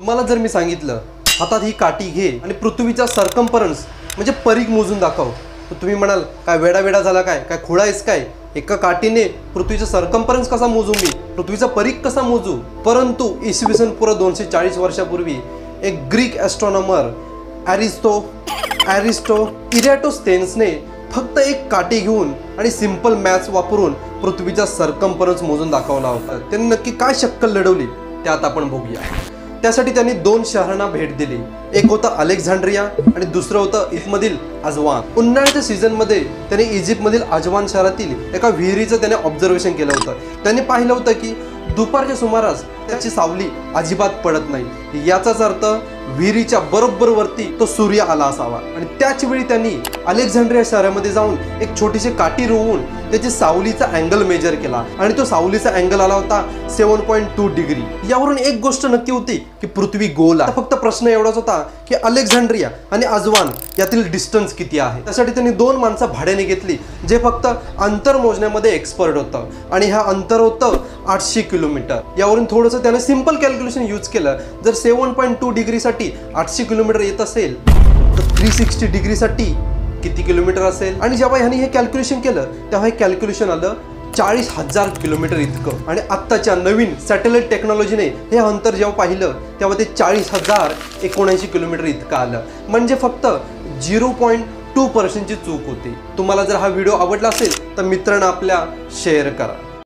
तुम्हाला जर मी सांगितलं हातात ही काठी घे आणि पृथ्वीचा सर्कम्फरन्स म्हणजे परिघ मोजून दाखव, तर तुम्ही म्हणाल काय वेडा झाला, काय खोडा आहेस काय? एका काठीने पृथ्वीचा सर्कम्फरन्स कसा मोजू मी, पृथ्वीचा परिघ कसा मोजू? परंतु इसवी सन पूर्व 240 वर्षापूर्वी एक ग्रीक ॲस्ट्रॉनॉमर इरॅटोस्थेनेसने फक्त एक काठी घेऊन आणि सिंपल मॅथ्स वापरून पृथ्वीचा सर्कम्फरन्स मोजून दाखवला होता. त्यांनी नक्की काय शक्कल लढवली त्यात आपण बघूया. त्यासाठी त्यांनी 2 शहरांना भेट दिली. एक होतं अलेक्झांड्रिया आणि दुसरं होतं इजिप्तमधील अजवान. उन्हाळ्याच्या सीझनमध्ये त्यांनी इजिप्तमधील अजवान शहरातील एका विहिरीचं त्याने ऑब्झर्वेशन केलं होतं. त्यांनी पाहिलं होतं की दुपारच्या सुमारास त्याची सावली अजिबात पडत नाही. याचाच अर्थ विहिरीच्या बरोबर वरती तो सूर्य आला असावा. आणि त्याच वेळी त्यांनी अलेक्झांड्रिया शहरामध्ये जाऊन एक छोटीशी काठी रोवून त्याची सावलीचा अँगल मेजर केला आणि तो सावलीचा अँगल आला होता 7.2 डिग्री. यावरून एक गोष्ट नक्की होती की पृथ्वी गोल आहे. फक्त प्रश्न एवढाच होता की अलेक्झांड्रिया आणि अजवान यातील डिस्टन्स किती आहे. त्यासाठी त्यांनी 2 माणसं भाड्याने घेतली जे फक्त अंतर मोजण्यामध्ये एक्सपर्ट होतं आणि हा अंतर होतं 800 किलोमीटर. यावरून थोडंसं त्याने सिंपल कॅल्क्युलेशन यूज केलं. जर 7.2 डिग्रीसाठी 800 किलोमीटर येत असेल तर 360 डिग्रीसाठी किती किलोमीटर असेल? आणि जेव्हा ह्यांनी हे कॅल्क्युलेशन केलं तेव्हा हे कॅल्क्युलेशन आलं 40,000 किलोमीटर इतकं. आणि आत्ताच्या नवीन सॅटेलाइट टेक्नॉलॉजीने हे अंतर जेव्हा पाहिलं तेव्हा ते 40,079 किलोमीटर इतकं आलं. म्हणजे फक्त 0.2% चूक होती. तुम्हाला जर हा व्हिडिओ आवडला असेल तर मित्रांना आपल्या शेअर करा.